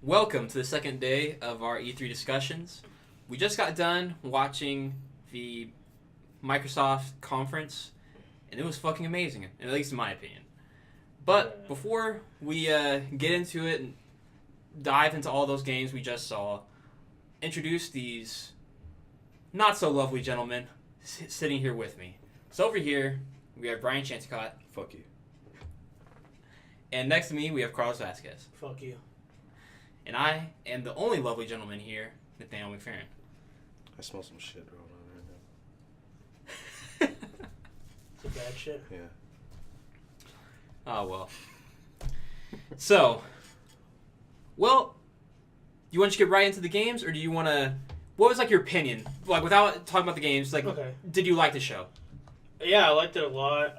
Welcome to the second day of our E3 discussions. We just got done watching the Microsoft conference, and it was fucking amazing, at least in my opinion. But before we get into it and dive into all those games we just saw, introduce these not-so-lovely gentlemen sitting here with me. So over here, we have Brian Chanticott. Fuck you. And next to me, we have Carlos Vasquez. Fuck you. And I am the only lovely gentleman here, Nathaniel McFerrin. I smell some shit going on right It's a bad shit. now. Yeah. Oh, well. So, you want to get right into the games, or do you want to... What was, your opinion? Without talking about the games, Okay. Did you like the show? Yeah, I liked it a lot.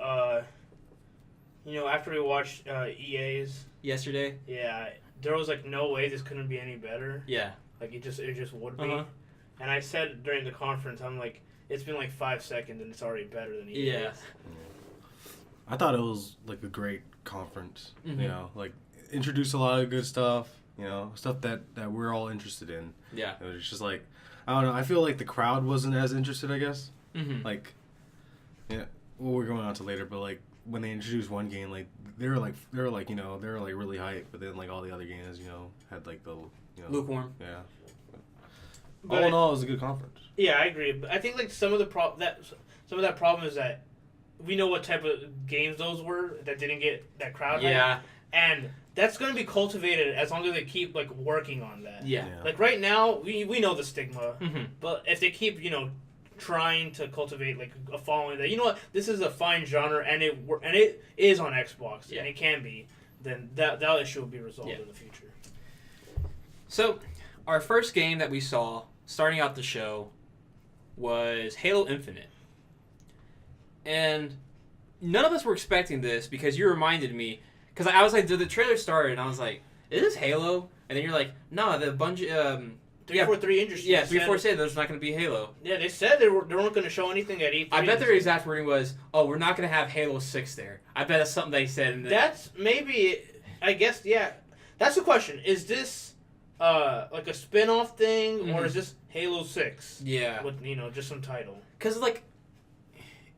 After we watched EA's, Yesterday? yeah, there was, no way this couldn't be any better. Yeah. It just would be. Uh-huh. And I said during the conference, I'm like, it's been 5 seconds and it's already better than EA's. Yeah. I thought it was a great conference. Mhm. Introduced a lot of good stuff. Stuff that we're all interested in. Yeah. It was just I don't know. I feel like the crowd wasn't as interested. I guess. Mm-hmm. We're going on to later, but when they introduced one game, they were really hyped, but then all the other games, had the Lukewarm. Yeah. But All in all, it was a good conference. Yeah, I agree. But I think some of that problem is that we know what type of games those were that didn't get that crowd hype. Yeah. And that's going to be cultivated as long as they keep working on that. Yeah. Right now, we know the stigma, Mm-hmm. but if they keep trying to cultivate a following that what, this is a fine genre and it is on Xbox and it can be, then that issue will be resolved in the future. So, our first game that we saw starting out the show was Halo Infinite. And none of us were expecting this because you reminded me, because I was the trailer started and I was like, is this Halo? And then you're like, no, the Bungie, 343 Industries. Yeah, 343 said there's not going to be Halo. Yeah, they said they weren't going to show anything at E3. I bet their exact wording was, oh, we're not going to have Halo 6 there. I bet that's something they said. That's maybe, I guess, yeah. That's the question. Is this a spin-off thing, or is this Halo 6? Yeah. With, just some title. Because,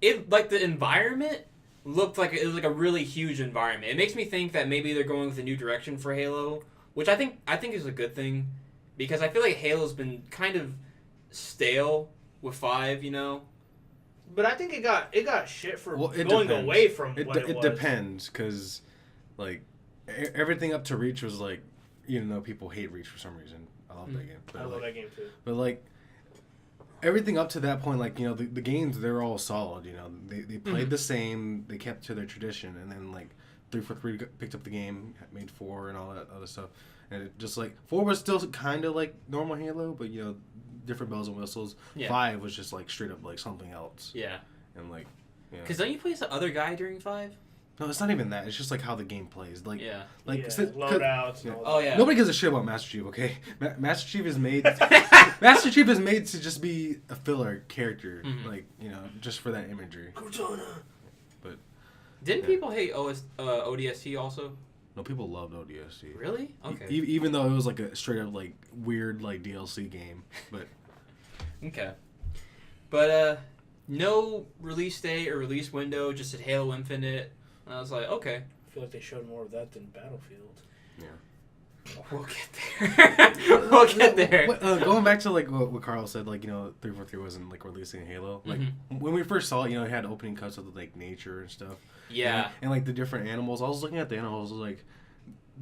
the environment looked like it was a really huge environment. It makes me think that maybe they're going with a new direction for Halo, which I think is a good thing. Because I feel like Halo's been kind of stale with 5, But I think it got shit for It going depends. away from what it was. It depends, because, everything up to Reach was, though people hate Reach for some reason. I love that game. But, I love that game, too. But, everything up to that point, the games, they're all solid, They played the same, they kept to their tradition, and then, 343 picked up the game, made 4 and all that other stuff. And it just 4 was still kind of normal Halo, but different bells and whistles. Yeah. 5 was just straight up something else. Yeah. And Because don't you play as the other guy during 5? no, it's not even that. It's just how the game plays. Yeah. Loadouts. Yeah. And all Oh, that. yeah. Nobody gives a shit about Master Chief, okay? Master Chief is made. Master Chief is made to just be a filler character, just for that imagery. Cortana. Didn't people hate ODST also? No, people loved ODST. Really? Okay. Even though it was a straight up weird DLC game, but Okay. But no release date or release window, just at Halo Infinite. And I was like, okay. I feel like they showed more of that than Battlefield. yeah. We'll get there. We'll get there. Going back to what Carl said, 343 wasn't releasing Halo. When we first saw it, it had opening cuts of the nature and stuff. Yeah. And the different animals. I was looking at the animals, I was like,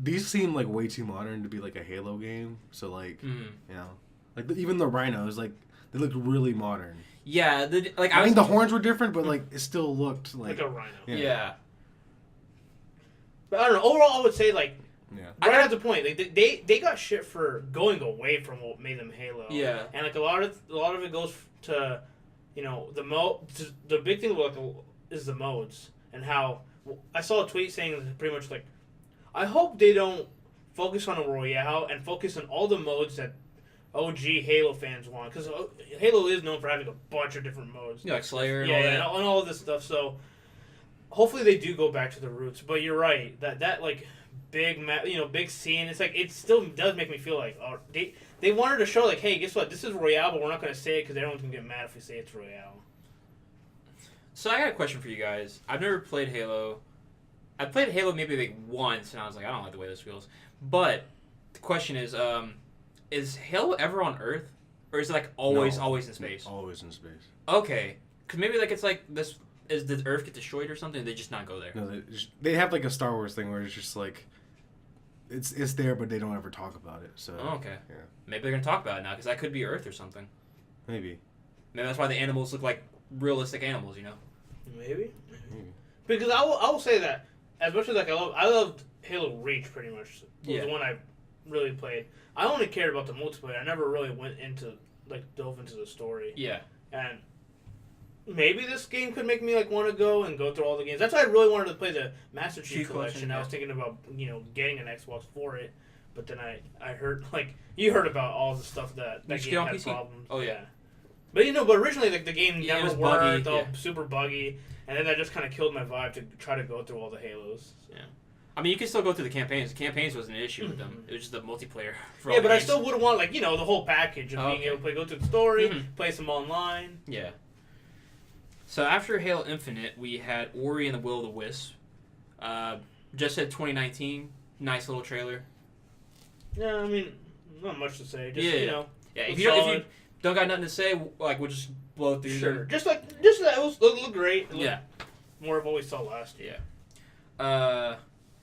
these seem way too modern to be a Halo game. So even the rhinos, they looked really modern. Yeah. I think the horns were different, but it still looked Like a rhino. Yeah. But I don't know. Overall, I would say Yeah. right at the point, they got shit for going away from what made them Halo. Yeah. And a lot of it goes to, the big thing is the modes and how I saw a tweet saying pretty much I hope they don't focus on a Royale and focus on all the modes that OG Halo fans want, because Halo is known for having a bunch of different modes. Like Slayer and all that. And all of this stuff. So hopefully they do go back to the roots. But you're right that big scene. It's like it still does make me feel like they wanted to show like, hey, guess what? This is Royale, but we're not going to say it because everyone's going to get mad if we say it's Royale. So I got a question for you guys. I've never played Halo. I played Halo maybe like once, and I was like, I don't like the way this feels. But the question is Halo ever on Earth, or is it like always in space? Always in space. Okay, because maybe like it's like this. Does Earth get destroyed or something? Or they just not go there. No, they have like a Star Wars thing where it's just like, it's there, but they don't ever talk about it. So. Oh, okay. Yeah. Maybe they're gonna talk about it now because that could be Earth or something. Maybe. Maybe that's why the animals look like realistic animals. You know. Maybe. Because I will say that as much as like I loved Halo Reach pretty much. It was the one I really played. I only cared about the multiplayer. I never really went into dove into the story. Yeah. And maybe this game could make me want to go through all the games. That's why I really wanted to play the Master Chief Collection. I was thinking about getting an Xbox for it, but then I heard you heard about all the stuff that game had problems. Oh yeah. But but originally the game never was worked, buggy, super buggy, and then that just kind of killed my vibe to try to go through all the Halos. So. Yeah. I mean, you can still go through the campaigns. The campaigns wasn't an issue with them. It was just the multiplayer. For but I still would want the whole package of being able to go through the story, play some online. Yeah. So after Halo Infinite, we had Ori and the Will of the Wisp. Just said 2019. Nice little trailer. Yeah, I mean, not much to say. Just, Yeah, if you don't got nothing to say, we'll just blow through. Sure. Just that it looked great. It looked more of what we saw last year. Yeah.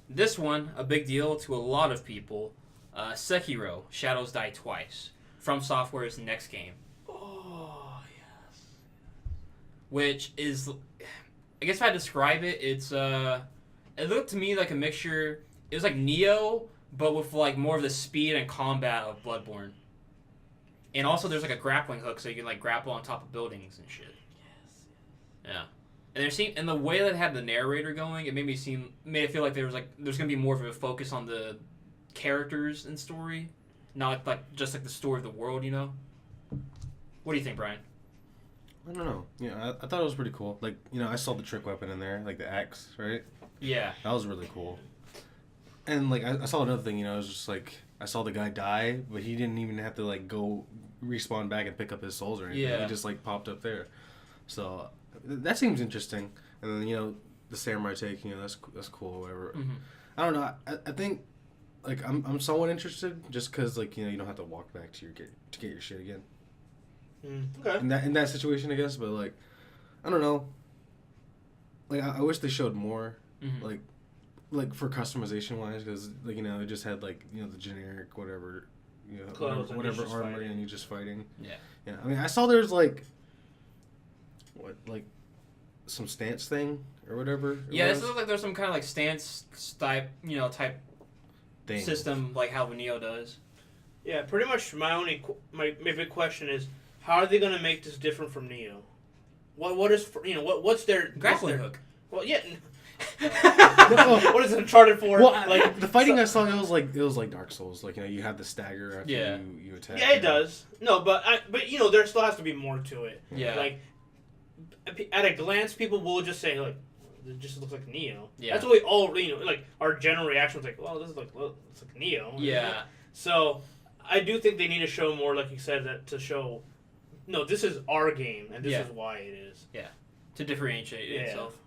This one, a big deal to a lot of people. Sekiro: Shadows Die Twice. From Software's next game. Oh yes. Which is, I guess if I describe it, it's it looked to me like a mixture. It was like Neo, but with more of the speed and combat of Bloodborne. And also, there's a grappling hook, so you can grapple on top of buildings and shit. Yes. Yeah. And the way that it had the narrator going, it made it feel like there's gonna be more of a focus on the characters and story, not just the story of the world. What do you think, Brian? I don't know. Yeah, I thought it was pretty cool. I saw the trick weapon in there, the axe, right? Yeah. That was really cool. And I saw another thing. It was just I saw the guy die, but he didn't even have to go respawn back and pick up his souls or anything. Yeah. He just popped up there. So that seems interesting. And then the samurai take, that's cool or whatever. Mm-hmm. I don't know. I think I'm somewhat interested just because you don't have to walk back to get your shit again. Okay. In that situation, I guess. But I don't know. I wish they showed more. Mm-hmm. For customization wise, because they just had the generic whatever whatever armor and you just fighting. Yeah. I mean, I saw there's some stance thing or whatever. Yeah, this looks like there's some kind of stance type thing. system how Neo does. Yeah, pretty much. My big question is, how are they going to make this different from Neo? What is what's their grappling hook? Well, yeah. What is Uncharted for? Well, the fighting I saw, it was like Dark Souls. You have the stagger after you attack. Yeah, it does. No, but there still has to be more to it. Yeah. At a glance, people will just say it just looks like Neo. Yeah. That's what we all our general reaction was well, this is it's like Neo. Yeah. So I do think they need to show more, like you said, to show. No, this is our game, and this is why it is. Yeah. To differentiate itself.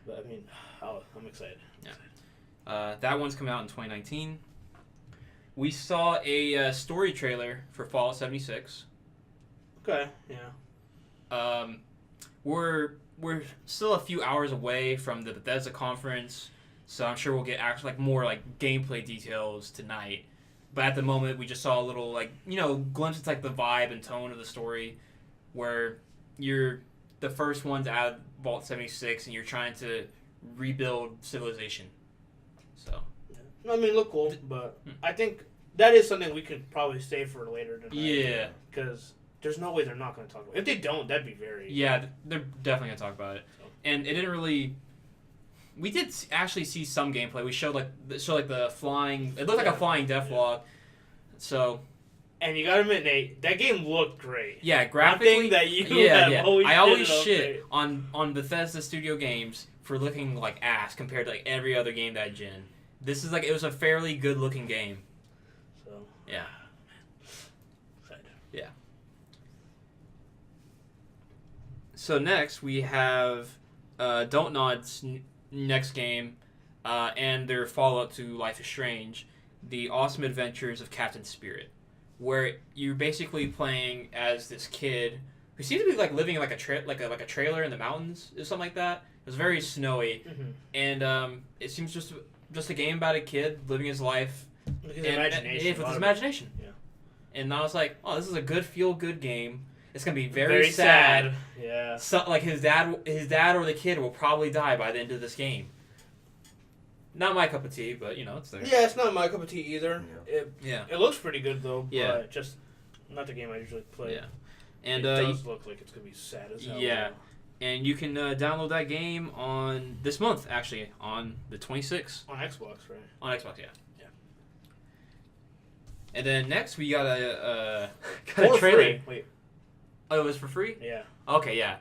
But I mean, I'm excited. Yeah. That one's coming out in 2019. We saw a story trailer for Fallout 76. Okay. Yeah. We're still a few hours away from the Bethesda conference, so I'm sure we'll get more gameplay details tonight. But at the moment, we just saw a little glimpse into the vibe and tone of the story, where you're the first ones out of Vault 76, and you're trying to rebuild civilization. So. Yeah. I mean, look cool, but I think that is something we could probably save for later tonight. Yeah. Because there's no way they're not going to talk about it. If they don't, that'd be very... Yeah, they're definitely going to talk about it. So. And it didn't really... We did actually see some gameplay. We showed the flying... It looked like a flying Deathlok. So... And you gotta admit, Nate, that game looked great. Yeah, graphically... That you I always shit on Bethesda Studio games for looking like ass compared to every other game that gen. this is like it was a fairly good looking game. So Yeah. excited. So next we have Don't Nod's next game, and their follow-up to Life is Strange, The Awesome Adventures of Captain Spirit, where you're basically playing as this kid who seems to be like living in like a trailer in the mountains or something like that. It was very snowy, and it seems just a game about a kid living his life With his imagination. with his imagination. Yeah. And I was like, oh, this is a good feel-good game. It's gonna be very sad. Yeah. So, like his dad or the kid will probably die by the end of this game. Not my cup of tea, but it's there. Yeah, it's not my cup of tea either. Yeah. It looks pretty good though. Yeah. But just not the game I usually play. Yeah. And it does look like it's gonna be sad as hell. Yeah. Though. And you can download that game on this month, actually, on the 26th. On Xbox, right? On Xbox, yeah. Yeah. And then next we got a For trailer. free. Wait. Oh, it was for free? Yeah. Okay, yeah.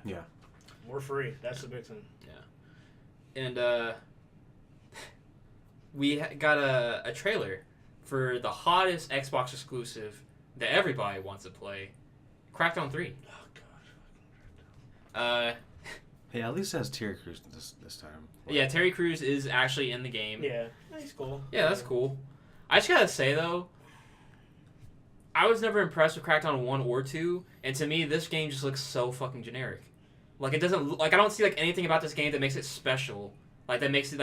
We're free. That's the big thing. And we got a trailer for the hottest Xbox exclusive that everybody wants to play, Crackdown 3. Oh god. Hey, at least it has Terry Crews this time. Yeah, Terry Crews is actually in the game. Yeah. That's cool. Yeah, that's cool. I just gotta say though, I was never impressed with Crackdown 1 or 2, and to me this game just looks so fucking generic. Like it doesn't I don't see like anything about this game that makes it special. Like that makes it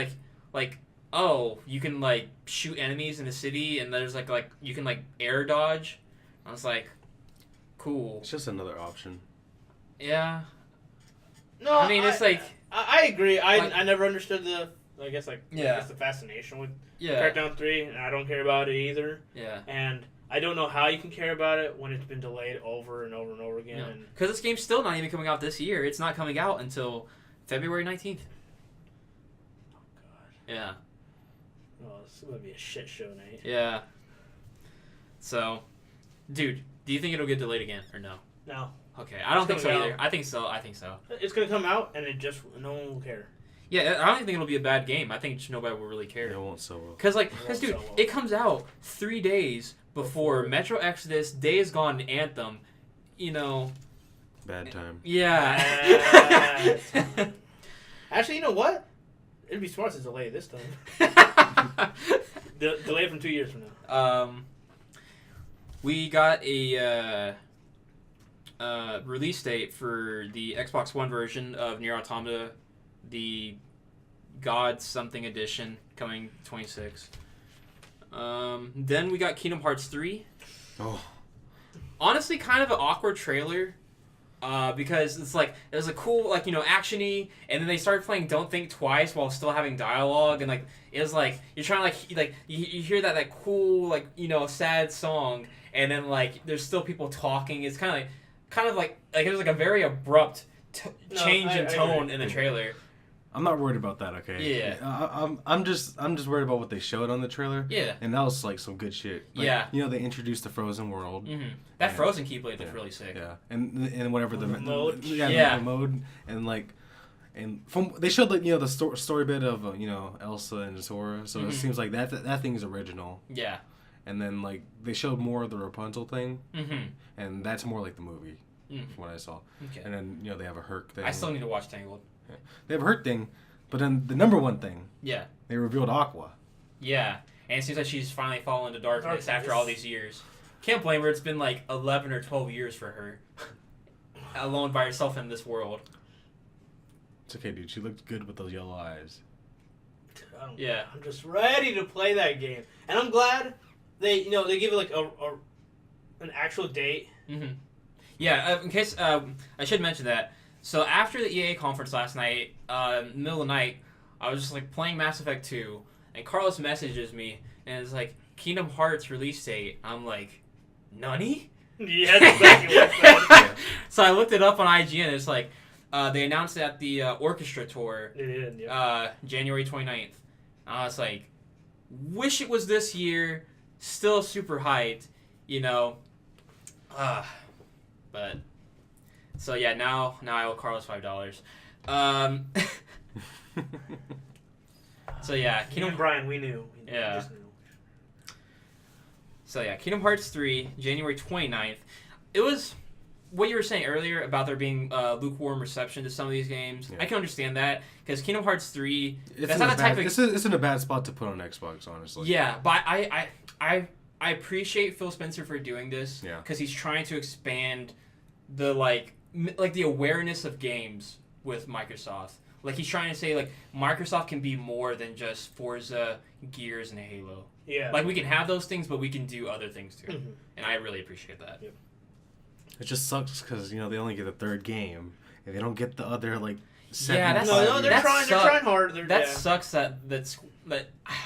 like oh, you can like shoot enemies in the city and there's like you can like air dodge. I was like, cool. It's just another option. Yeah. No, I mean it's like I agree. like- I never understood the Yeah. the fascination with yeah. Crackdown 3, and I don't care about it either. Yeah. And I don't know how you can care about it when it's been delayed over and over and over again. And Because this game's still not even coming out this year. It's not coming out until February 19th. oh god, Yeah. oh, this is gonna be a shit show, Nate. Yeah. So, dude, do you think it'll get delayed again or no? No, Okay, I don't It's think so coming either. out. I think so. I think so. it's gonna come out, and no one will care. Yeah, I don't think it'll be a bad game. I think nobody will really care. It won't so well. Cause It dude, won't sell well. it comes out 3 days before Metro Exodus, Days Gone, and Anthem. Bad time. Yeah. Actually, you know what? It'd be smart to delay it this time. Delay it from 2 years from now. We got a release date for the Xbox One version of Nier Automata, the God something edition, coming 26. Then we got Kingdom Hearts 3. Oh, Honestly, kind of an awkward trailer. Because it's like it was a cool actiony, and then they started playing Don't Think Twice while still having dialogue, and it was like you're trying to you hear that cool sad song, and then there's still people talking. It's kind of like it was a very abrupt change in tone agree. in the trailer. I'm not worried about that. Okay. Yeah. I'm just worried about what they showed on the trailer. Yeah. And that was some good shit. Yeah. They introduced the Frozen world. Mm-hmm. That Yeah. Frozen Keyblade looks really sick. Yeah. And whatever the Mode. the mode and from they showed the story bit of Elsa and Sora, so Mhm. it seems like that thing is original. Yeah. And then they showed more of the Rapunzel thing, Mm-hmm. and that's more like the movie Mm. from what I saw. Okay. And then they have a Herc thing. I still need to watch Tangled. They have a Herc thing, but then the number one thing Yeah. they revealed Aqua. Yeah. And it seems like she's finally fallen into darkness Darkness. after all these years. Can't blame her. It's been 11 or 12 years for her. Alone by herself in this world. It's okay, dude. She looked good with those yellow eyes. Yeah. I'm just ready to play that game, and I'm glad they they give it an actual date. Mm-hmm. Yeah, in case, I should mention that. So after the EA conference last night, middle of the night, I was just playing Mass Effect 2, and Carlos messages me, and it's Kingdom Hearts release date. I'm like, nani? Yeah, that's exactly what I said. So I looked it up on IGN, and it's they announced it at the Orchestra Tour, They did, yeah. January 29th. I was like, wish it was this year, still super hyped, but, so yeah, now I owe Carlos $5. So yeah, Me and Brian, we knew. We Yeah. just knew. So yeah, Kingdom Hearts 3, January 29th. It was what you were saying earlier about there being lukewarm reception to some of these games. Yeah. I can understand that because Kingdom Hearts 3, It's that's in not a the type bad, of it's in a bad spot to put on Xbox, honestly. yeah, but I appreciate Phil Spencer for doing this Yeah. because he's trying to expand the like the awareness of games with Microsoft. Like he's trying to say like Microsoft can be more than just Forza, Gears, and Halo. Yeah. Like we can have those things, but we can do other things too, Mhm. and I really appreciate that. Yep. It just sucks because they only get a third game and they don't get the other like. Yeah, that's- No, they're that trying. They're suck- trying hard. They're, That yeah. sucks. That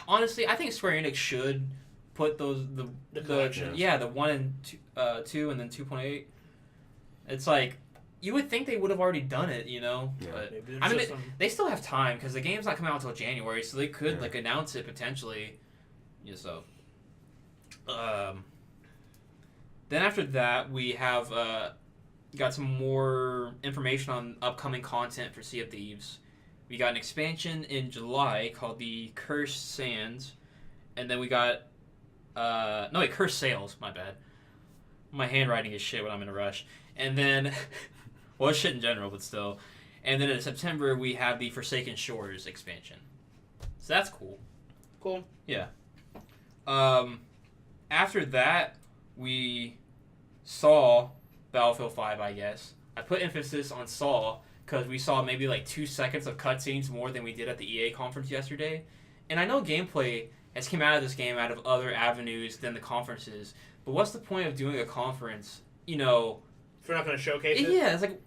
honestly, I think Square Enix should put those The collections. the 1 and 2 and then 2.8. It's like you would think they would have already done it, you know. Yeah. But Maybe I mean, there's some. they still have time because the game's not coming out until January, so they could Yeah. like announce it potentially. Yeah, so. Then after that, we have got some more information on upcoming content for Sea of Thieves. We got an expansion in July called the Cursed Sands, and then we got Cursed Sails. My bad. My handwriting is shit when I'm in a rush. And then, well, it's shit in general, but still. And then in September we have the Forsaken Shores expansion. So that's cool. Cool. After that, we saw Battlefield 5, I guess. I put emphasis on saw because we saw maybe like 2 seconds of cutscenes more than we did at the EA conference yesterday. And I know gameplay has come out of this game out of other avenues than the conferences. But what's the point of doing a conference, If we're not going to showcase it. Yeah, it's like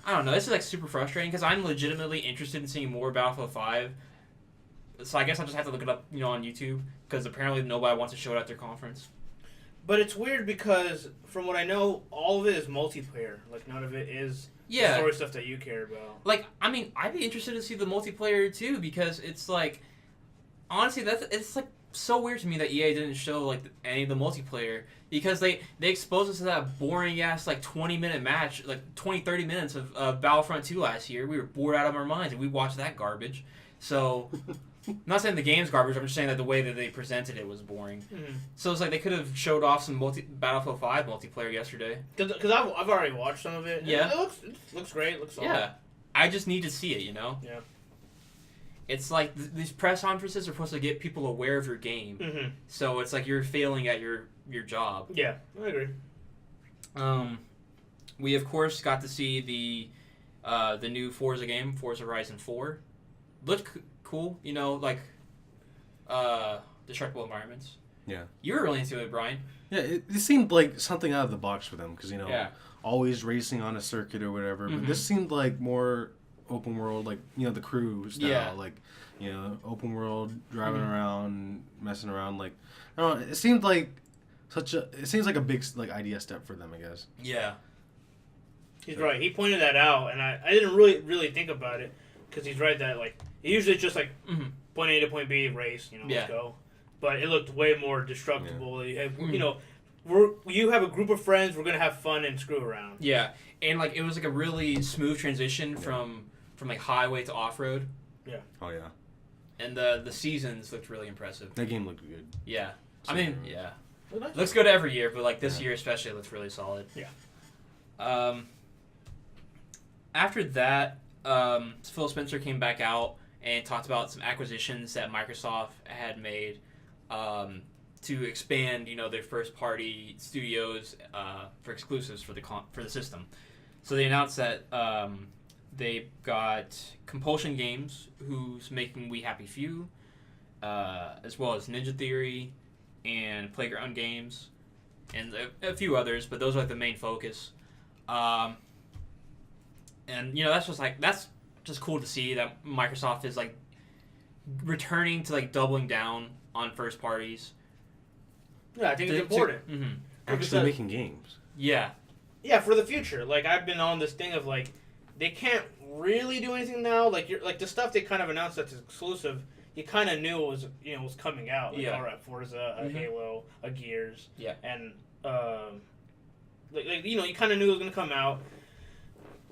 I don't know. This is like super frustrating because I'm legitimately interested in seeing more Battlefield 5. So I guess I'll just have to look it up, on YouTube because apparently nobody wants to show it at their conference. But it's weird because, from what I know, all of it is multiplayer. Like, none of it is the Yeah, story stuff that you care about. like I mean, I'd be interested to see the multiplayer too because it's like, honestly, it's like so weird to me that EA didn't show like any of the multiplayer because they exposed us to that boring ass like 20-minute match, like 20-30 minutes of Battlefront 2 last year. We were bored out of our minds and we watched that garbage. So. I'm not saying the game's garbage. I'm just saying that the way that they presented it was boring. Mm-hmm. So it's like they could have showed off some Battlefield 5 multiplayer yesterday. Because I've already watched some of it. And Yeah. It looks great. It looks solid. Yeah, I just need to see it. Yeah. It's like these press conferences are supposed to get people aware of your game. Mm-hmm. So it's like you're failing at your job. Yeah, I agree. We of course got to see the new Forza game, Forza Horizon 4. Looked cool, destructible environments. Yeah. You were really into it, Brian. Yeah, it seemed like something out of the box for them because Yeah. always racing on a circuit or whatever. But this seemed like more open world, like the Crew style, Yeah. like open world, driving around, messing around. Like I don't know, it seemed like it seems like a big like idea step for them, I guess. Yeah. He's right. He pointed that out, and I didn't really think about it because he's right that like usually it's just like Mhm. point A to point B race, Yeah. let's go. But it looked way more destructible. You have, Mhm. you have a group of friends. We're gonna have fun and screw around. Yeah, and like it was like a really smooth transition from like highway to off road, Oh yeah, and the seasons looked really impressive. that game looked good. Yeah, I So, mean, yeah, Looked nice. looks good every year, but like this Yeah. year especially looks really solid. Yeah. After that, Phil Spencer came back out and talked about some acquisitions that Microsoft had made to expand, their first party studios for exclusives for the system. So they announced that they got Compulsion Games, who's making We Happy Few, as well as Ninja Theory and Playground Games, and a few others, but those are like the main focus. And that's just cool to see that Microsoft is like returning to like doubling down on first parties. Yeah, I think it's important. Mm-hmm. Actually Because- making games. Yeah, Yeah, for the future. Like I've been on this thing of like they can't really do anything now. Like you're like the stuff they kind of announced that's exclusive. You kind of knew it was was coming out. Like, Yeah. all right, Forza, a Mhm. Halo, a Gears. Yeah. And you kind of knew it was gonna come out.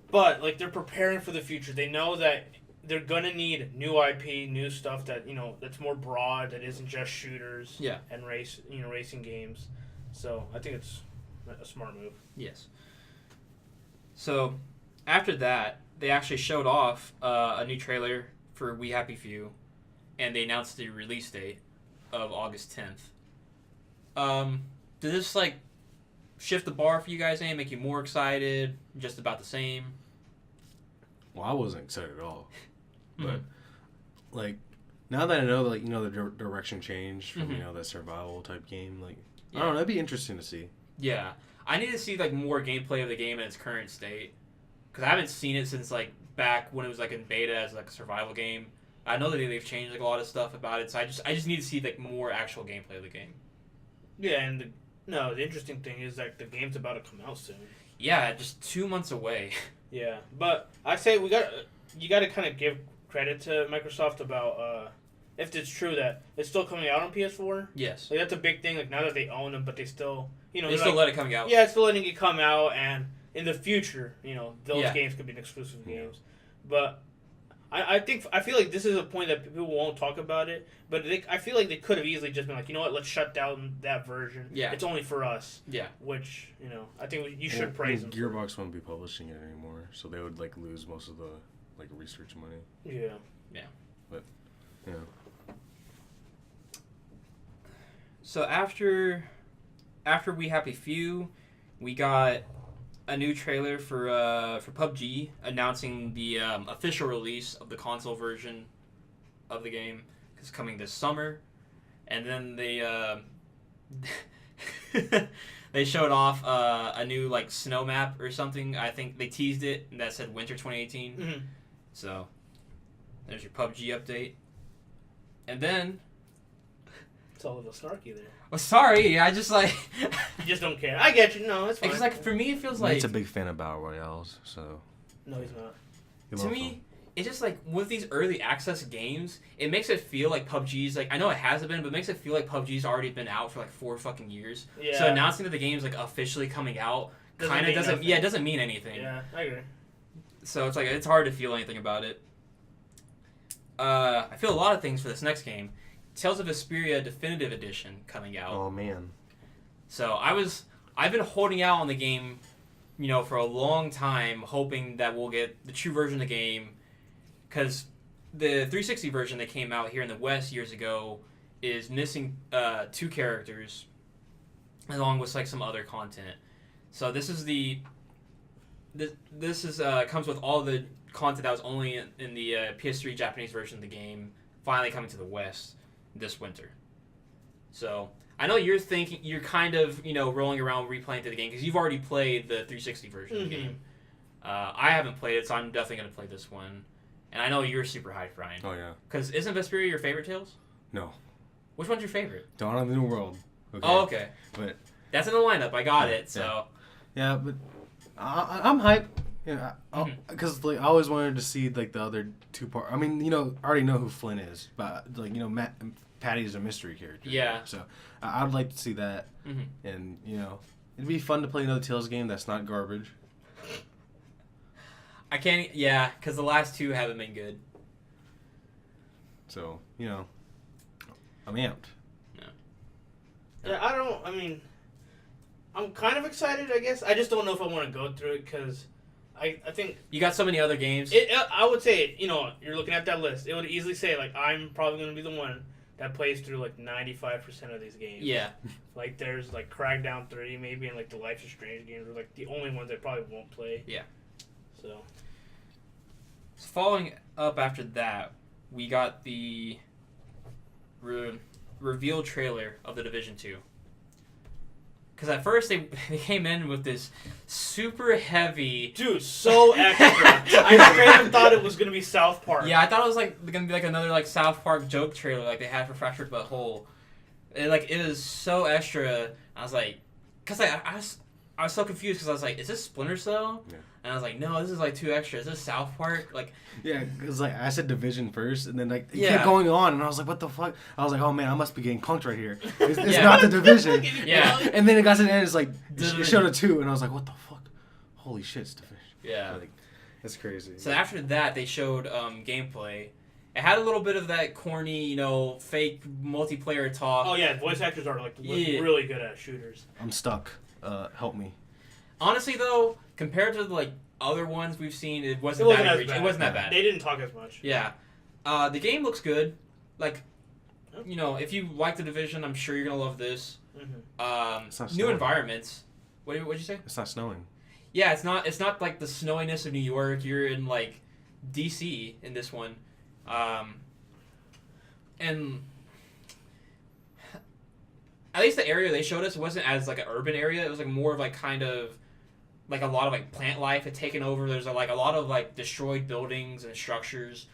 But like they're preparing for the future. They know that they're gonna need new IP, new stuff that that's more broad, that isn't just shooters. Yeah. And racing games. So I think it's a smart move. Yes. So after that, they actually showed off a new trailer for We Happy Few, and they announced the release date of August 10th. Did this like shift the bar for you guys? Any make you more excited? Just about the same? Well, I wasn't excited at all, but Mhm. like now that I know that the direction changed from Mhm. that survival type game, like I Yeah. don't know, that'd be interesting to see. Yeah, I need to see like more gameplay of the game in its current state, because I haven't seen it since like back when it was like in beta as like a survival game. I know that they've changed like a lot of stuff about it, so I just need to see like more actual gameplay of the game. Yeah, and the interesting thing is that the game's about to come out soon. Yeah, just 2 months away. Yeah, but I say you got to kind of give credit to Microsoft about if it's true that it's still coming out on PS4. Yes. Like that's a big thing. Like now that they own them, but they still They they're still like, let it come out. yeah, it's still letting it come out, and in the future, those Yeah. games could be exclusive Yeah. games. But I feel like this is a point that people won't talk about it. But I feel like they could have easily just been like, you know what, let's shut down that version. Yeah. It's only for us. Yeah. Which I think you should praise them. Gearbox won't be publishing it anymore, so they would like lose most of the like research money. Yeah. But yeah. So after We Happy Few, we got a new trailer for PUBG announcing the official release of the console version of the game. It's coming this summer, and then they showed off a new like snow map or something. I think they teased it and that said Winter 2018. Mm-hmm. So there's your PUBG update, and then It's all a little snarky there. well, sorry, I just like You just don't care. I get you. No, it's fine. it's like for me it feels like Nate's a big fan of battle royales, so No, he's not. he to loves me them. it's just like with these early access games, it makes it feel like PUBG's like I know it hasn't been, but it makes it feel like PUBG's already been out for like 4 fucking years. Yeah. So announcing that the game's like officially coming out Doesn't kind of mean doesn't nothing. it doesn't mean anything. Yeah, I agree. So it's like it's hard to feel anything about it. I feel a lot of things for this next game. Tales of Vesperia Definitive Edition coming out. Oh man. So I've been holding out on the game, for a long time, hoping that we'll get the true version of the game, because the 360 version that came out here in the West years ago is missing 2 characters, along with like some other content. So this is comes with all the content that was only in the PS3 Japanese version of the game, finally coming to the West this winter. So I know you're kind of rolling around replaying through the game because you've already played the 360 version of the game. I haven't played it, so I'm definitely gonna play this one. And I know you're super hyped, Ryan. Oh yeah. Because isn't Vesperia your favorite Tales? No. Which one's your favorite? Dawn of the New World. Okay. Oh, okay. But That's in the lineup. I got it. So yeah, but I'm hyped. Yeah, Mhm. because like I always wanted to see like the other 2 part. I mean, I already know who Flynn is, but like Patty's a mystery character. Yeah. So I'd like to see that, Mhm. and it'd be fun to play another Tales game that's not garbage. I can't. Yeah, because the last 2 haven't been good. So I'm amped. Yeah, I'm kind of excited, I guess. I just don't know if I want to go through it because I think You got so many other games. I would say, you're looking at that list. It would easily say, like, I'm probably going to be the one that plays through, like, 95% of these games. Yeah. Like, there's, like, Crackdown 3, maybe, and, like, the Life is Strange games are, like, the only ones I probably won't play. Yeah. So. So following up after that, we got the reveal trailer of The Division 2. Because at first they came in with this super heavy... Dude, so extra. I straight up thought it was going to be South Park. Yeah, I thought it was like going to be like another like South Park joke trailer like they had for Fractured But Whole. It was so extra. I was like... Because I was so confused because I was like, is this Splinter Cell? Yeah. And I was like, no, this is like too extra. Is this South Park? Like... Yeah, because like I said Division first, and then like it Yeah. kept going on, and I was like, "What the fuck?" I was like, "Oh man, I must be getting punked right here. It's Yeah. not the Division." Yeah. And then it got to the end, it's like Division. it showed a 2, and I was like, "What the fuck? Holy shit, it's Division." Yeah. Like, That's crazy. So after that, they showed gameplay. It had a little bit of that corny, fake multiplayer talk. Oh yeah, voice actors are really good at shooters. I'm stuck. Help me. Honestly, though, compared to like other ones we've seen, it wasn't It wasn't that as egregious. bad. It wasn't that bad. They didn't talk as much. Yeah. The game looks good. Like, if you like The Division, I'm sure you're gonna love this. Mm-hmm. It's not New snowing. environments. What'd you say? It's not snowing. Yeah, it's not. It's not like the snowiness of New York. You're in like DC in this one, and at least the area they showed us wasn't as like an urban area. It was like more of like kind of like a lot of like plant life had taken over. There's like a lot of like destroyed buildings and structures.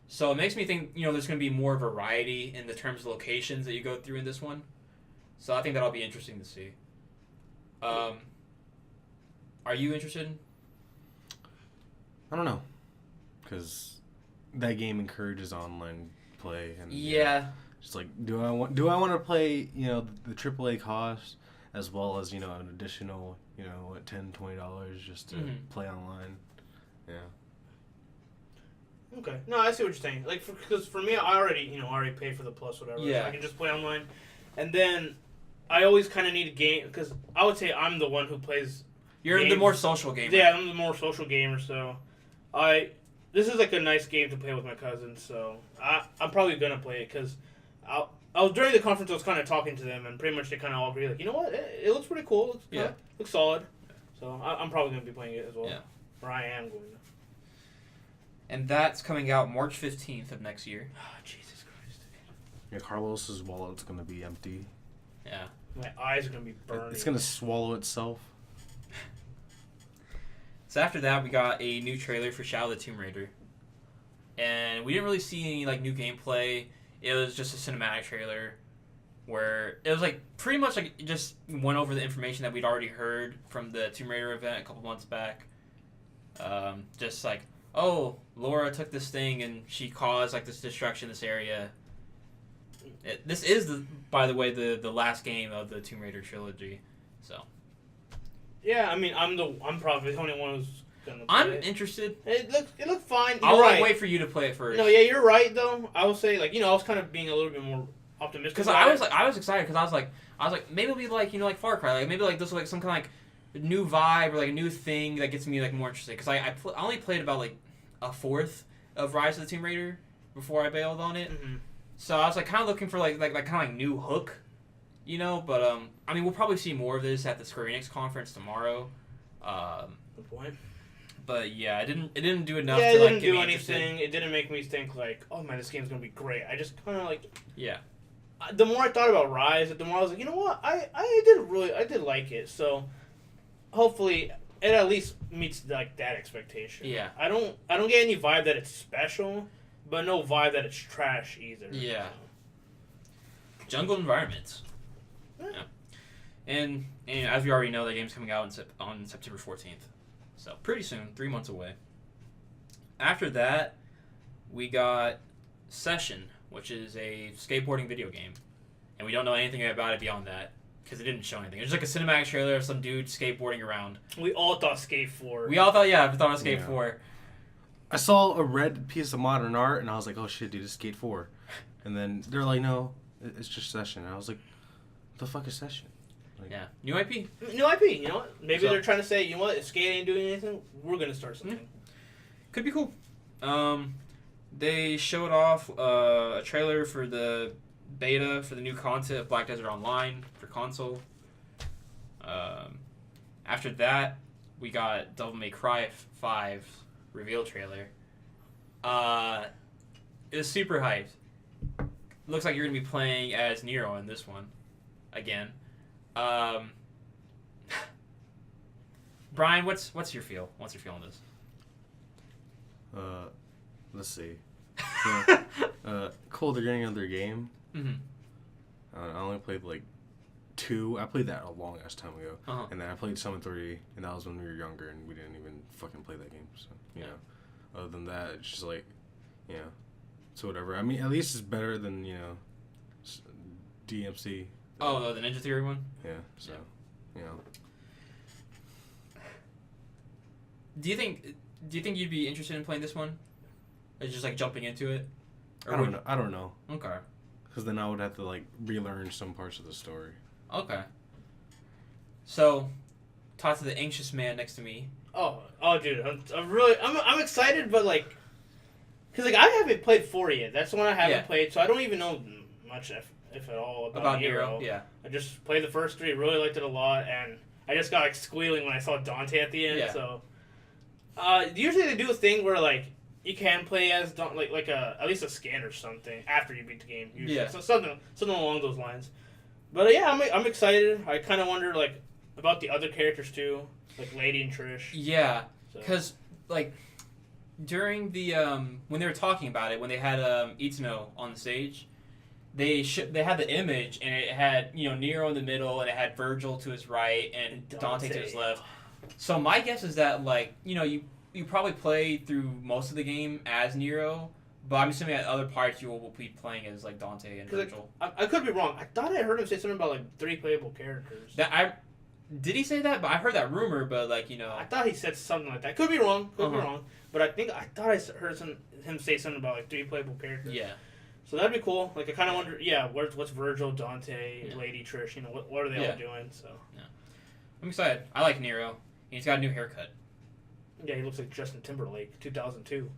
So it makes me think there's going to be more variety in the terms of locations that you go through in this one. So I think that'll be interesting to see. Are you interested? I don't know, because that game encourages online play and Yeah. just like do I want to play the AAA cost as well as an additional $10-$20 just to play online. Yeah. Okay. No, I see what you're saying. Like, because for me, I already paid for the plus whatever. Yeah. So I can just play online, and then I always kind of need a game because I would say I'm the one who plays. You're the games. more social gamer. Yeah, I'm the more social gamer. So, this is like a nice game to play with my cousins. So I'm probably gonna play it because I was during the conference. I was kind of talking to them, and pretty much they kind of all agree. Like, you know what? It looks pretty cool. Looks solid. So I'm probably gonna be playing it as well. Yeah. Or I am going to. And that's coming out March 15th of next year. Oh, Jesus Christ. Yeah, Carlos's wallet's gonna be empty. Yeah. My eyes are gonna be burning. It's gonna swallow itself. So after that, we got a new trailer for Shadow of the Tomb Raider. And we didn't really see any like new gameplay. It was just a cinematic trailer where it was like pretty much like it just went over the information that we'd already heard from the Tomb Raider event a couple months back. Just like, oh, Laura took this thing and she caused like this destruction in this area. This is by the way, the last game of the Tomb Raider trilogy. So Yeah, I mean, I'm probably the only one who's gonna. Play I'm it. interested. It looked fine. I'll You're right. wait for you to play it first. No, yeah, you're right though. I will say I was kind of being a little bit more optimistic. Because about I was excited because I was like maybe it'll be like like Far Cry, like maybe like this will like some kind of like new vibe or like a new thing that gets me like more interested. Because I only played about like a fourth of Rise of the Tomb Raider before I bailed on it. Mm-hmm. So I was like kind of looking for like kind of like new hook, But I mean we'll probably see more of this at the Square Enix conference tomorrow. Good point. But yeah, it didn't do enough Yeah, to it like didn't get do me anything. interested. It didn't make me think like, oh man, this game's gonna be great. I just kind of like. Yeah. The more I thought about Rise, the more I was like, you know what, I did like it. So hopefully it at least meets like that expectation. Yeah. I don't get any vibe that it's special, but no vibe that it's trash either. Yeah. Jungle environments. Yeah. And as we already know, that game's coming out on September 14th. So pretty soon, 3 months away. After that, we got Session, which is a skateboarding video game. And we don't know anything about it beyond that, because it didn't show anything. It was like a cinematic trailer of some dude skateboarding around. We all thought Skate 4. We all thought, it was Skate 4. I saw a red piece of modern art and I was like, oh shit, dude, it's Skate 4. And then they're like, no, it's just Session. And I was like, what the fuck is Session? Like, Yeah. New IP. New IP, you know what? Maybe So- they're trying to say, you know what, if Skate ain't doing anything, we're going to start something. Could be cool. They showed off a trailer for the beta for the new content of Black Desert Online for console. After that, we got Devil May Cry 5 reveal trailer. It was super hyped. Looks like you're gonna be playing as Nero in this one, again. Brian, what's your feel? What's your feel on this? Let's see. Cool, they're getting another game. Mm-hmm. I only played like 2. I played that a long ass time ago. Uh-huh. And then I played Summon 3, and that was when we were younger, and we didn't even fucking play that game. So, you know. Other than that, it's just like, so whatever. I mean, at least it's better than, DMC. Oh, the Ninja Theory one? Yeah, so, Do you think do you think you'd be interested in playing this one? Or just like jumping into it? Or I don't know. I don't know. Okay. Because then I would have to like relearn some parts of the story. Okay. So, talk to the anxious man next to me. Oh, dude, I'm excited, but like, cause like I haven't played 4 yet. That's the one I haven't played, so I don't even know much, if at all, about Nero. Yeah. I just played the first 3, really liked it a lot, and I just got like squealing when I saw Dante at the end. Yeah. So, usually they do a thing where like you can play as like at least a skin or something after you beat the game. Usually. Yeah. So something along those lines. But yeah, I'm excited. I kind of wonder like about the other characters too, like Lady and Trish. Yeah, So. because like during the when they were talking about it, when they had Itano on the stage, they had the image and it had Nero in the middle and it had Virgil to his right and Dante to his left. So my guess is that like you probably play through most of the game as Nero, but I'm assuming at other parts you will be playing as like Dante and Virgil. I could be wrong. I thought I heard him say something about like 3 playable characters. Did he say that? But I heard that rumor. But like I thought he said something like that. Could be wrong. Could be wrong. But I thought I heard him say something about like 3 playable characters. Yeah. So that'd be cool. Like I kind of wonder. Yeah. What's Virgil, Dante, Lady Trish? What are they all doing? So. Yeah. I'm excited. I like Nero. He's got a new haircut. Yeah, he looks like Justin Timberlake, 2002.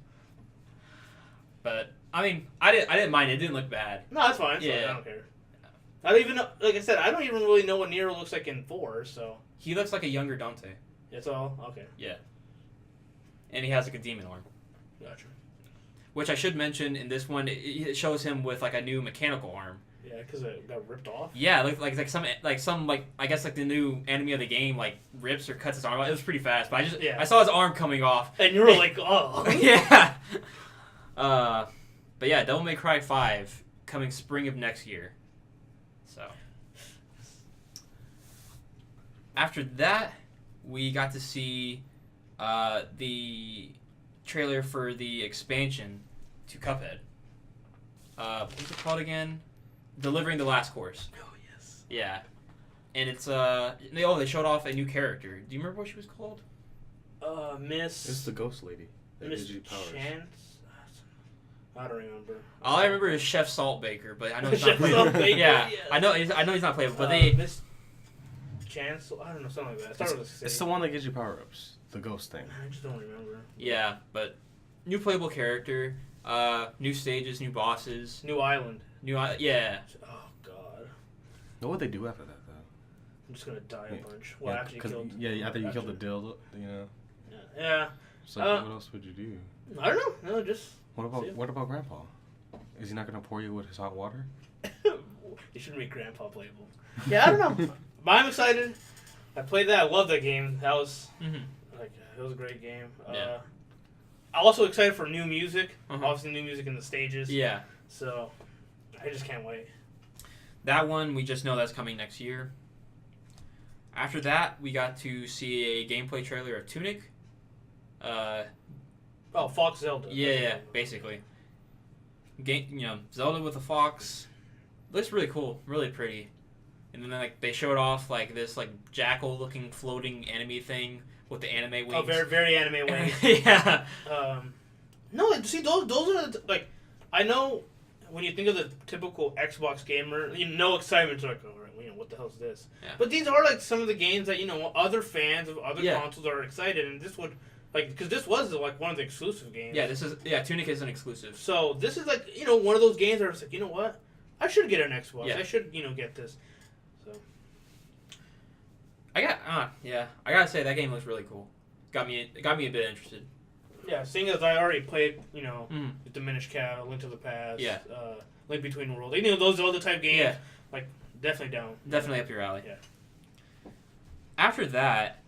But I mean, I didn't mind it. It didn't look bad. No, that's fine. Yeah. I don't care. I don't even know. Like I said, I don't even really know what Nero looks like in 4. So. He looks like a younger Dante. That's all. Okay. Yeah. And he has like a demon arm. Gotcha. Which I should mention in this one, it shows him with like a new mechanical arm. Yeah, because it got ripped off. Yeah, like some I guess like the new enemy of the game like rips or cuts his arm off. It was pretty fast, but I saw his arm coming off. And you were like, oh. Yeah. But yeah, Devil May Cry 5 coming spring of next year. So after that, we got to see the trailer for the expansion to Cuphead. What's it called again? Delivering the Last Course. Oh yes. Yeah, and it's they showed off a new character. Do you remember what she was called? Miss. It's the ghost lady. Miss Chance. I don't remember. All I remember is Chef Saltbaker, but I know he's not Chef playable. Saltbaker, Yeah, yes. I know he's not playable, but Miss Chance. I don't know, something like that. It's the one that gives you power ups. The ghost thing. I just don't remember. Yeah, but new playable character, new stages, new bosses, New Island. Yeah. Oh God. What would they do after that though? I'm just gonna die a bunch. Well, after you killed. After you killed the dildo, Yeah. So what else would you do? I don't know. No, just. What about Grandpa? Is he not gonna pour you with his hot water? You should make Grandpa playable. Yeah, I don't know. But I'm excited. I played that. I love that game. That was it was a great game. Yeah. I'm also excited for new music. Uh-huh. Obviously, new music in the stages. Yeah. So, I just can't wait. That one, we just know that's coming next year. After that, we got to see a gameplay trailer of Tunic. Fox Zelda. Yeah, basically. Zelda with a fox. Looks really cool, really pretty. And then like they showed off like this like jackal-looking floating enemy thing with the anime wings. Oh, very very anime wings. Yeah. No, see those are like I know when you think of the typical Xbox gamer, no excitement to like, what the hell is this? Yeah. But these are like some of the games that other fans of other consoles are excited, and this would because this was like one of the exclusive games. Yeah, Tunic is an exclusive. So this is like one of those games where it's like what, I should get an Xbox. Yeah. I should get this. So I gotta say that game looks really cool. Got me a bit interested. Yeah, seeing as I already played, Diminished Cow, Link to the Past, Yeah. Link Between Worlds, those other type games. Yeah. Like definitely down. Definitely up your alley. Yeah. After that,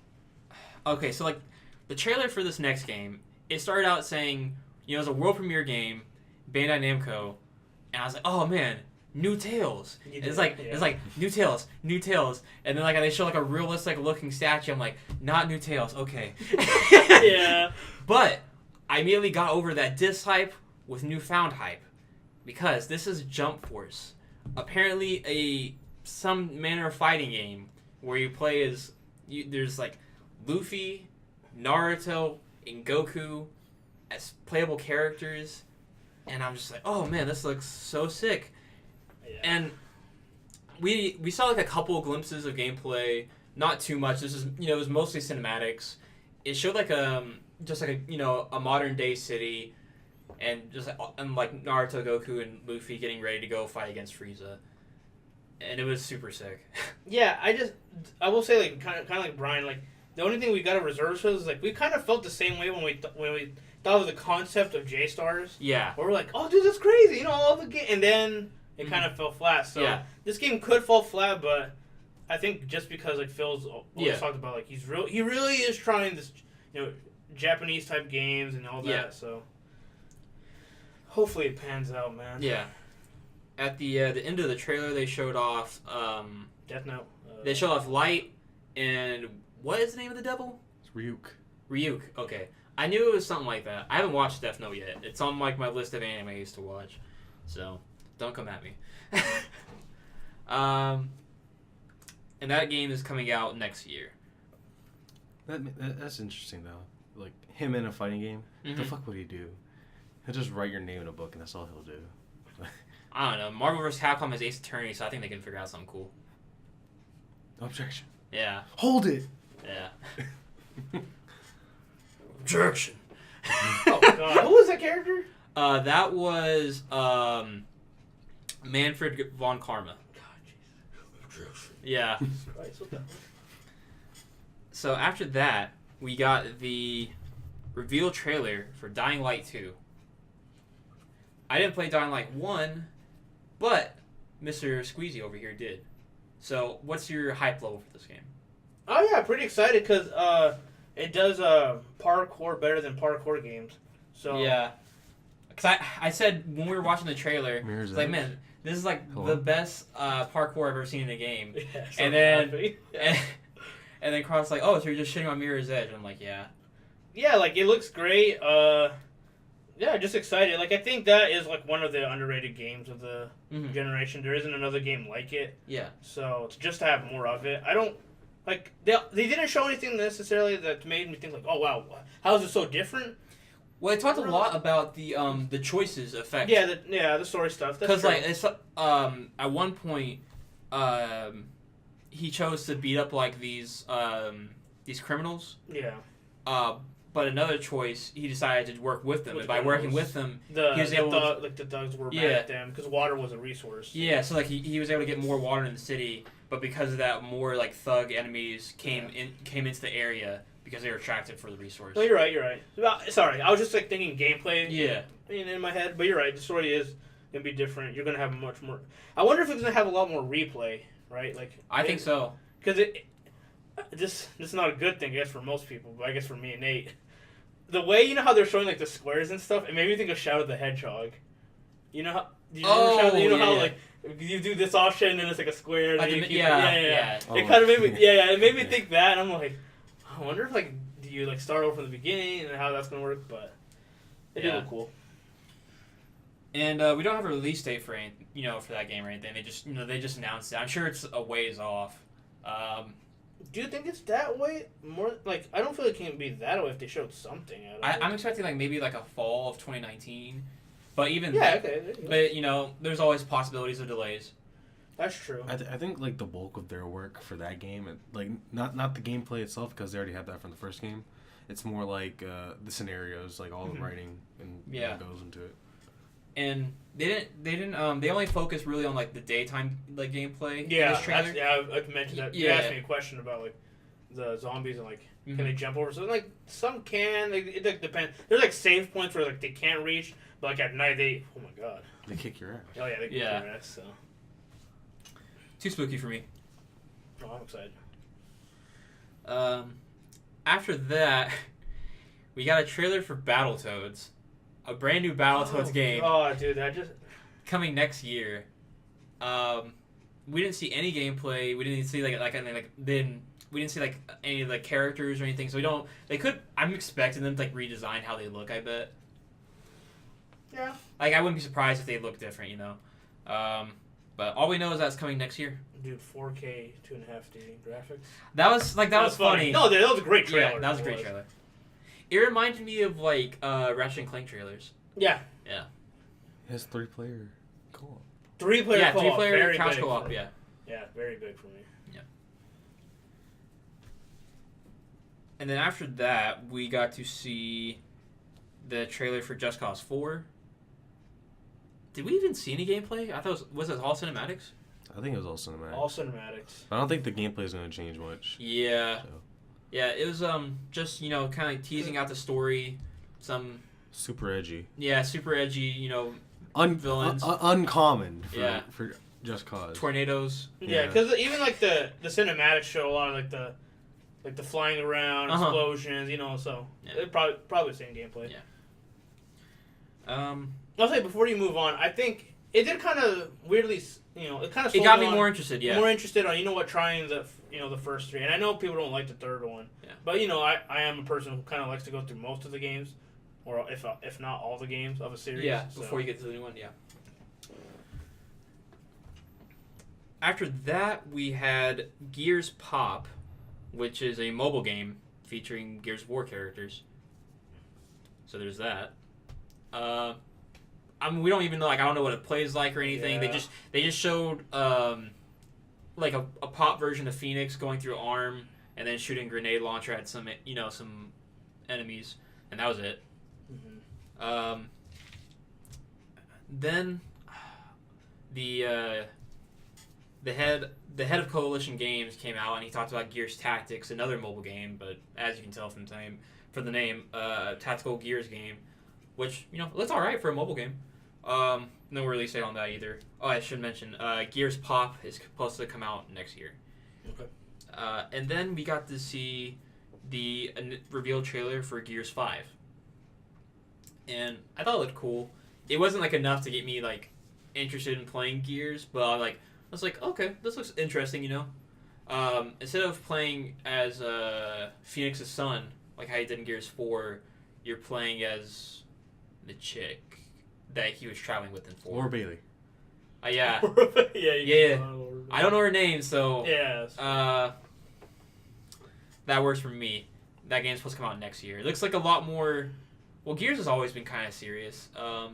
okay, so like the trailer for this next game, it started out saying, it's a world premiere game, Bandai Namco, and I was like, oh man, new Tails. It's like new Tails, and then like they show like a realistic looking statue. I'm like, not new Tails, okay. Yeah. But I immediately got over that diss hype with newfound hype, because this is Jump Force. Apparently some manner of fighting game where you play as there's like Luffy, Naruto, and Goku as playable characters, and I'm just like, oh man, this looks so sick. Yeah. And we saw like a couple glimpses of gameplay, not too much. This is it was mostly cinematics. It showed like just like a modern day city, and just like Naruto, Goku, and Luffy getting ready to go fight against Frieza, and it was super sick. Yeah, I will say like kind of like Brian, like the only thing we got to reserve is like we kind of felt the same way when we thought of the concept of J Stars. Yeah. Where we're like, oh dude, that's crazy, all the game, and then it kind of fell flat. So Yeah. this game could fall flat, but I think just because like Phil's always talked about, like he really is trying this, Japanese type games and all that. Yeah. So hopefully it pans out, man. Yeah. At the end of the trailer, they showed off Death Note. they showed off Light and what is the name of the devil? It's Ryuk. Ryuk. Okay, I knew it was something like that. I haven't watched Death Note yet. It's on like my list of animes to watch, so don't come at me. And that game is coming out next year. That's interesting though. Like him in a fighting game. The fuck would he do? He'll just write your name in a book and that's all he'll do. I don't know. Marvel vs. Capcom has Ace Attorney, so I think they can figure out something cool. Objection. Yeah. Hold it. Yeah. Objection. Oh god, who was that character? That was Manfred von Karma. God, Jesus. Yeah. Christ, what the hell? So after that, we got the reveal trailer for Dying Light 2. I didn't play Dying Light 1, but Mr. Squeezy over here did. So what's your hype level for this game? Oh yeah, pretty excited because it does parkour better than parkour games. So Yeah. Because I said when we were watching the trailer, Mirror's it's like, Edge. man, this is like Hello? the best parkour I've ever seen in a game. Yeah, And then- yeah. And then Cross like, oh, so you're just shitting on Mirror's Edge. I'm like, yeah. Yeah, like it looks great. Yeah, just excited. Like I think that is like one of the underrated games of the Mhm. generation. There isn't another game like it. Yeah. So to just have more of it, I don't like. They didn't show anything necessarily that made me think like, oh wow, how is it so different? Well, they talked a lot about the choices effect. Yeah, the story stuff. Because like it's at one point, he chose to beat up like these criminals. yeah, But another choice, he decided to work with them, With and by working criminals. with them, the he was able to, the thugs were Yeah. mad at them because water was a resource. yeah. So like he was able to get more water in the city, but because of that, more like thug enemies came into the area because they were attracted for the resource. No, you're right. Well, sorry, I was just like thinking gameplay. Yeah. In my head, but you're right. The story is gonna be different. You're gonna have much more. I wonder if it's gonna have a lot more replay, right? Like I think so. because this is not a good thing, I guess, for most people, but I guess for me and Nate, the way how they're showing like the squares and stuff, it made me think of Shadow the Hedgehog. You know how? Do you remember Shadow? You know how yeah. like you do this option and then it's like a square. And Like then you the- keep, yeah. Oh, It kind of made me yeah. it made me think that, and I'm like, I wonder if like do you like start over from the beginning and how that's gonna work, but it did Yeah. look cool. And we don't have a release date for for that game or anything. They just announced it. I'm sure it's a ways off. Do you think it's that way? More like I don't feel like it can be that way if they showed something out of it. I'm expecting like maybe like a fall of 2019, but even Yeah, okay. There you go. but there's always possibilities of delays. That's true. I think like the bulk of their work for that game, and like not the gameplay itself because they already had that from the first game. It's more like the scenarios, like all the writing and Yeah. what goes into it. And they only focus really on like the daytime like gameplay. in Yeah, this trailer. I mentioned that. You Yeah. asked me a question about like the zombies and like Mhm. can they jump over? So like some can. It like, depends. There's like save points where like they can't reach, but like at night they. Oh my god. They kick your ass. Oh yeah, they can Yeah. do that. So Too spooky for me. oh, I'm excited. After that, we got a trailer for Battletoads, a brand new Battletoads game Oh, dude, that just. coming next year. We didn't see any gameplay. We didn't see we didn't see like any of the characters or anything. So we don't. They could. I'm expecting them to like redesign how they look. I bet. Yeah. Like I wouldn't be surprised if they look different. But all we know is that's coming next year. Dude, 4K, 2.5D graphics. That was funny. No, that was a great trailer. Yeah, that was a It great trailer. It reminded me of like Ratchet and Clank trailers. Yeah. It has 3-player co-op. 3-player Yeah, co-op. 3-player very couch big co-op. for me. Yeah. Yeah, very big for me. And then after that, we got to see the trailer for Just Cause 4. Did we even see any gameplay? I thought was it all cinematics? I think it was all cinematic. All cinematics. I don't think the gameplay is going to change much. Yeah. So. Yeah, it was just, kind of like teasing out the story, some Super edgy. super edgy, villains. Uncommon Yeah. for Just Cause. tornadoes. Yeah, Yeah. because even like the cinematics show a lot of like the flying around, explosions, so Yeah. it probably the same gameplay. Yeah. I'll say before you move on, I think it did kind of weirdly, it kind of It got me more interested, yeah. more interested on trying the first 3. And I know people don't like the third one, Yeah. but I am a person who kind of likes to go through most of the games, or if not all the games of a series. Yeah, so. before you get to the new one, yeah. After that, we had Gears Pop, which is a mobile game featuring Gears of War characters. So there's that. We don't even know, I don't know what it plays like or anything. Yeah. They just showed like a pop version of Phoenix going through ARM and then shooting a grenade launcher at some enemies, and that was it. Mm-hmm. Then the head of Coalition Games came out and he talked about Gears Tactics, another mobile game, but as you can tell from the name, tactical Gears game, which looks all right for a mobile game. No release date on that either. Oh, I should mention, Gears Pop is supposed to come out next year. Okay. And then we got to see the reveal trailer for Gears 5. And I thought it looked cool. It wasn't enough to get me interested in playing Gears, but I was like, okay, this looks interesting, Instead of playing as Phoenix's son, like how he did in Gears 4, you're playing as the chick that he was traveling with in 4. Laura Bailey. Yeah. yeah. I don't know her name, so Yeah. that works for me. That game's supposed to come out next year. It looks like a lot more. Well, Gears has always been kind of serious. I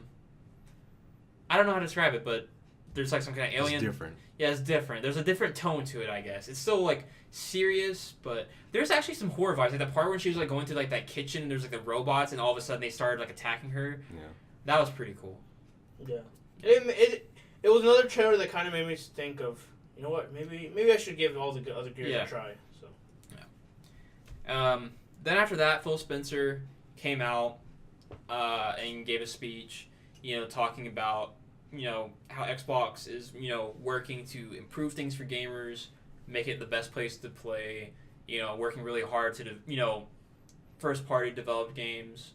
don't know how to describe it, but there's some kind of alien. It's different. Yeah, it's different. There's a different tone to it, I guess. It's still serious, but there's actually some horror vibes. Like the part when she was going through that kitchen, and there's the robots, and all of a sudden they started attacking her. Yeah. That was pretty cool. Yeah. It was another trailer that kind of made me think of, you know what, maybe I should give all the other Gears a try. So. Yeah. Then after that, Phil Spencer came out and gave a speech, talking about, how Xbox is, working to improve things for gamers, make it the best place to play, working really hard to, first-party developed games.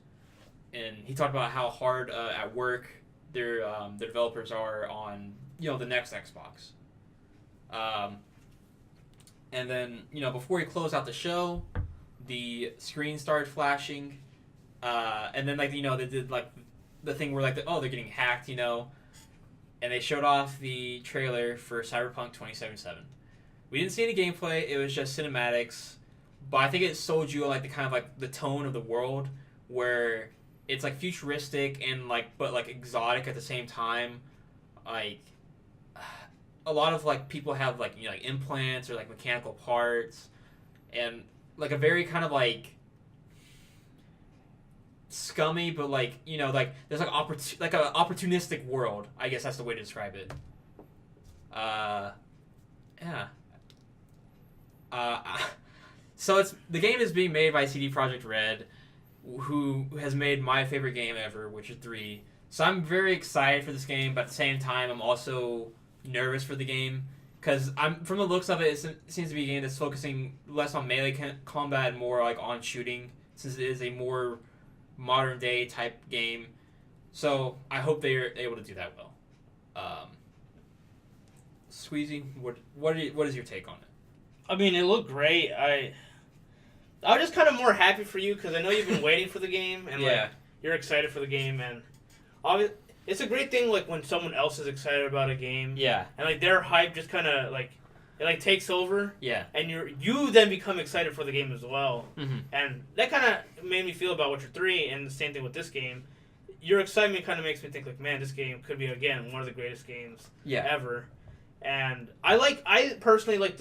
And he talked about how hard at work their developers are on, the next Xbox. And then, before he closed out the show, the screen started flashing. And then, they did, the thing where, they're getting hacked, And they showed off the trailer for Cyberpunk 2077. We didn't see any gameplay. It was just cinematics. But I think it sold you, the kind of, the tone of the world, where it's, futuristic and, but, exotic at the same time. A lot of, people have, implants or, mechanical parts. And, a very kind of, scummy, but there's an opportunistic world. I guess that's the way to describe it. Yeah. So the game is being made by CD Projekt Red, who has made my favorite game ever, Witcher 3. So I'm very excited for this game, but at the same time, I'm also nervous for the game. Because from the looks of it, it seems to be a game that's focusing less on melee combat and more on shooting, since it is a more modern day type game. So I hope they're able to do that well. Squeezy, what is your take on it? I mean, it looked great. I was just kind of more happy for you because I know you've been waiting for the game and you're excited for the game, and it's a great thing when someone else is excited about a game. Yeah. And their hype just kind of it like takes over, Yeah. and you then become excited for the game as well. Mm-hmm. And that kind of made me feel about Witcher 3, and the same thing with this game. Your excitement kind of makes me think like, man, this game could be again one of the greatest games ever. And I personally like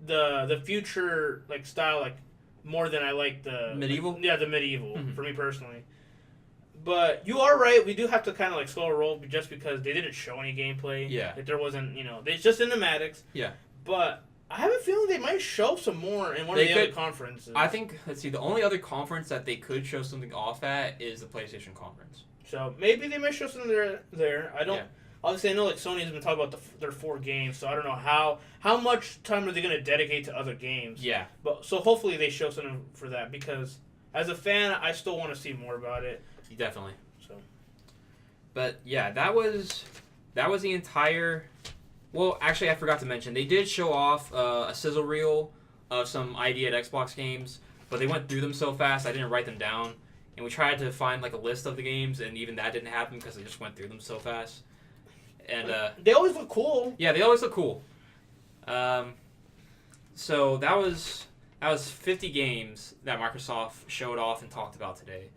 the future like style like more than I like the medieval. The medieval for me personally. But you are right. We do have to kind of like slow a roll just because they didn't show any gameplay. Yeah. Like there wasn't, it's just cinematics. Yeah. But I have a feeling they might show some more in one of the other conferences. I think, let's see, the only other conference that they could show something off at is the PlayStation conference. So maybe they might show something there. I don't. Yeah. Obviously, I know like Sony has been talking about their 4 games, so I don't know how much time are they going to dedicate to other games. Yeah. But so hopefully they show something for that because as a fan, I still want to see more about it. Definitely. So. But yeah, that was the entire. Well, actually, I forgot to mention they did show off a sizzle reel of some ID at Xbox games, but they went through them so fast I didn't write them down, and we tried to find like a list of the games, and even that didn't happen because they just went through them so fast. And they always look cool. Yeah, they always look cool. So that was 50 games that Microsoft showed off and talked about today.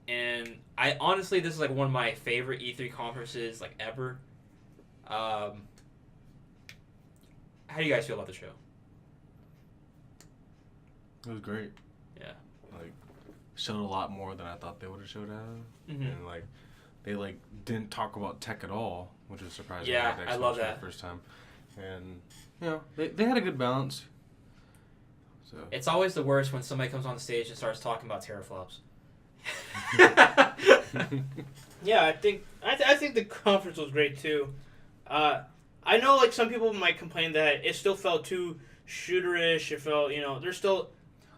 And I honestly, this is like one of my favorite E3 conferences like ever. How do you guys feel about the show? It was great. Yeah. Like, showed a lot more than I thought they would have showed out. Mm-hmm. And like, they like didn't talk about tech at all, which was surprising. Yeah, like, I love that. For the first time. And they had a good balance. So It's always the worst when somebody comes on the stage and starts talking about teraflops. Yeah, I think the conference was great too. I know like some people might complain that it still felt too shooterish. It felt there's still.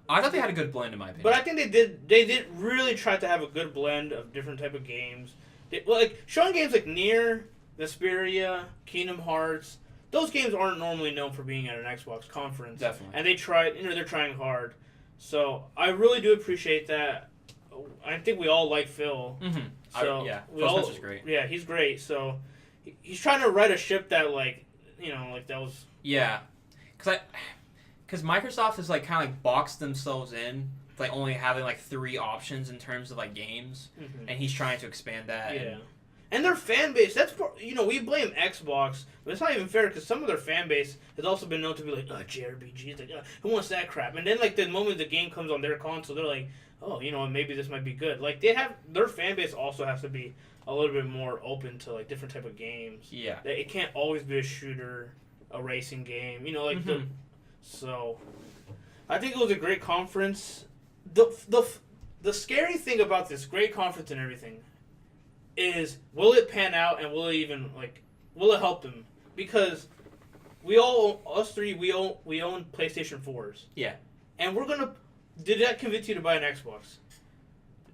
I thought they had a good blend in my opinion. But I think they did really try to have a good blend of different type of games. Like showing games like Nier, Vesperia, Kingdom Hearts. Those games aren't normally known for being at an Xbox conference. Definitely. And they tried. They're trying hard. So I really do appreciate that. I think we all like Phil. Mm-hmm. So Phil Spencer's great. Yeah, he's great. So he's trying to right a ship that like that was. Yeah, because Microsoft has like kind of like boxed themselves in, like only having like 3 options in terms of like games, and he's trying to expand that. Yeah. And their fan base, we blame Xbox, but it's not even fair because some of their fan base has also been known to be like, JRPGs, like, who wants that crap? And then, like, the moment the game comes on their console, they're like, oh, maybe this might be good. Like, their fan base also has to be a little bit more open to, like, different type of games. Yeah. It can't always be a shooter, a racing game, so, I think it was a great conference. The scary thing about this great conference and everything is, will it pan out and will it help them? Because us three, we own PlayStation 4s. Yeah. And did that convince you to buy an Xbox?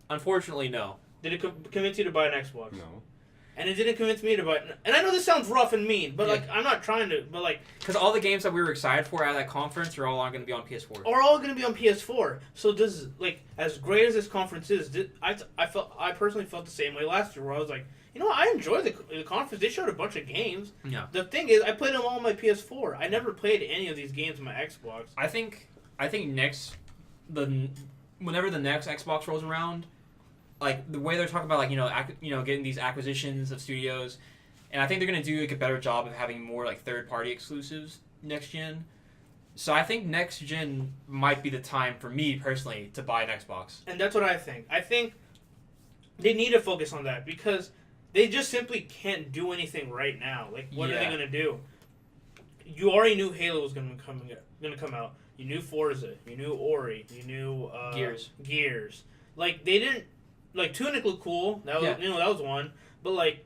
Unfortunately, no. Did it convince you to buy an Xbox? No. And it didn't convince me to buy it. And I know this sounds rough and mean, but I'm not trying to, but because all the games that we were excited for out of that conference are all going to be on PS4. Are all going to be on PS4. So does, as great as this conference is, I personally felt the same way last year where I was like, I enjoyed the conference. They showed a bunch of games. Yeah. The thing is, I played them all on my PS4. I never played any of these games on my Xbox. I think whenever the next Xbox rolls around, like the way they're talking about getting these acquisitions of studios, and I think they're gonna do like a better job of having more like third-party exclusives next gen. So I think next gen might be the time for me personally to buy an Xbox. And that's what I think. I think they need to focus on that because they just simply can't do anything right now. Like, what are they gonna do? You already knew Halo was gonna come out. You knew Forza. You knew Ori. You knew Gears. Like they didn't. Like Tunic looked cool. That was that was one. But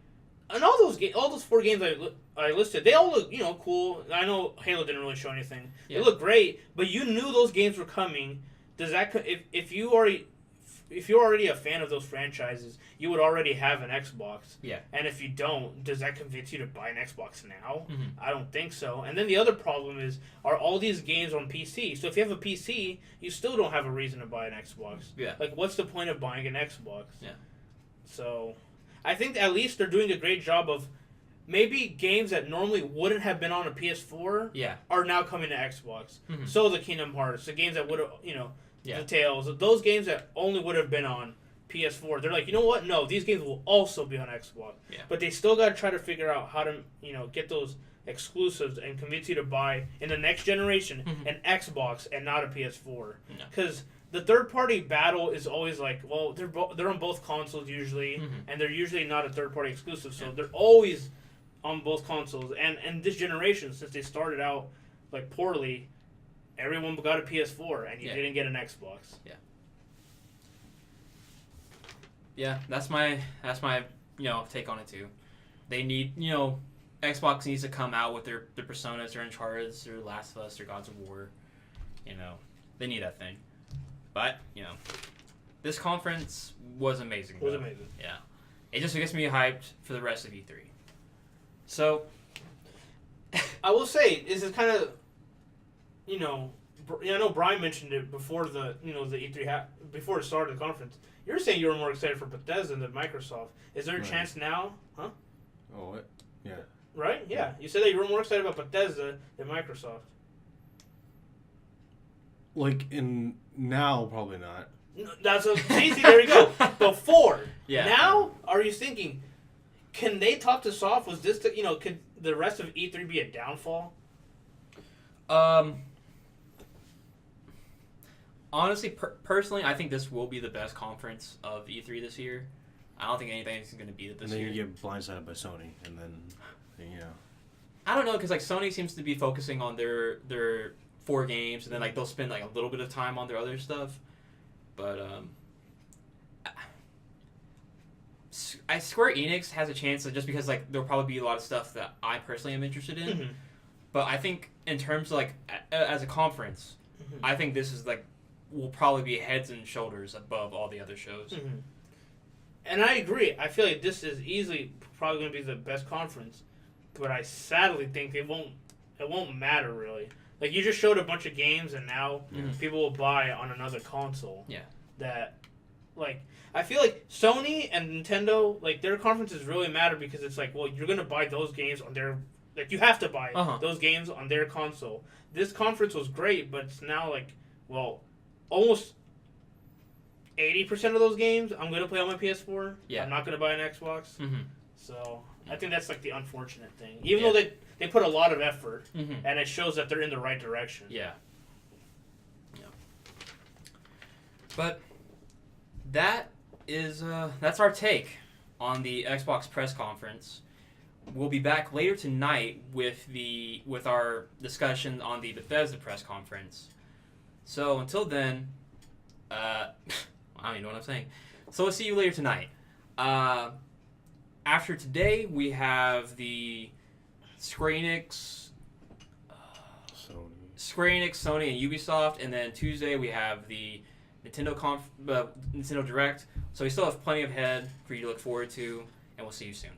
and all those 4 games I listed, they all look cool. I know Halo didn't really show anything. Yeah. They look great, but you knew those games were coming. Does that if you're already a fan of those franchises, you would already have an Xbox. Yeah. And if you don't, does that convince you to buy an Xbox now? Mm-hmm. I don't think so. And then the other problem is, are all these games on PC? So if you have a PC, you still don't have a reason to buy an Xbox. Yeah. Like, what's the point of buying an Xbox? Yeah. So, I think at least they're doing a great job of maybe games that normally wouldn't have been on a PS4 Yeah. are now coming to Xbox. Mhm. So the Kingdom Hearts, the games that would have, Yeah. the Tales, those games that only would have been on PS4, they're like, you know what? No, these games will also be on Xbox. Yeah. But they still got to try to figure out how to, get those exclusives and convince you to buy in the next generation Mhm. an Xbox and not a PS4. No. Because the third party battle is always like, well, they're on both consoles usually, Mhm. and they're usually not a third party exclusive, so Yeah. they're always on both consoles. And this generation, since they started out like poorly, everyone got a PS4 and you Yeah. didn't get an Xbox. Yeah, that's my take on it too. They need Xbox needs to come out with their Personas, their Uncharted, their Last of Us, their Gods of War. They need that thing. But this conference was amazing. It was though. amazing. Yeah, it just gets me hyped for the rest of E3. So I will say, this is kind of, I know Brian mentioned it before the E3 before it started the conference. You're saying you were more excited for Bethesda than Microsoft. Is there a Right. chance now? Huh? Oh, what? Yeah. Right? Yeah. You said that you were more excited about Bethesda than Microsoft. Like in now, probably not. That's easy. There you go. Before. Yeah. Now, are you thinking, can they talk to Soft? Was this could the rest of E3 be a downfall? Honestly, personally, I think this will be the best conference of E3 this year. I don't think anything's going to beat it And this then year. you get blindsided by Sony, and then I don't know, because Sony seems to be focusing on their 4 games, and then they'll spend a little bit of time on their other stuff. But Square Enix has a chance, just because there'll probably be a lot of stuff that I personally am interested in. Mm-hmm. But I think in terms of as a conference, Mm-hmm. I think this is will probably be heads and shoulders above all the other shows. Mm-hmm. And I agree. I feel like this is easily probably going to be the best conference, but I sadly think it won't matter really. Like, you just showed a bunch of games, and now Mhm. people will buy on another console. Yeah. That, I feel like Sony and Nintendo, their conferences really matter because it's well, you're going to buy those games on their, you have to buy Uh-huh. those games on their console. This conference was great, but it's now almost 80% of those games I'm going to play on my PS4. Yeah. I'm not going to buy an Xbox. Mm-hmm. So I think that's the unfortunate thing. Even Yeah. though they put a lot of effort, Mm-hmm. and it shows that they're in the right direction. Yeah. But that's our take on the Xbox press conference. We'll be back later tonight with our discussion on the Bethesda press conference. So until then, I don't even know what I'm saying. So we'll see you later tonight. After today, we have the Square Enix, Sony, and Ubisoft, and then Tuesday we have the Nintendo Direct. So we still have plenty of head for you to look forward to, and we'll see you soon.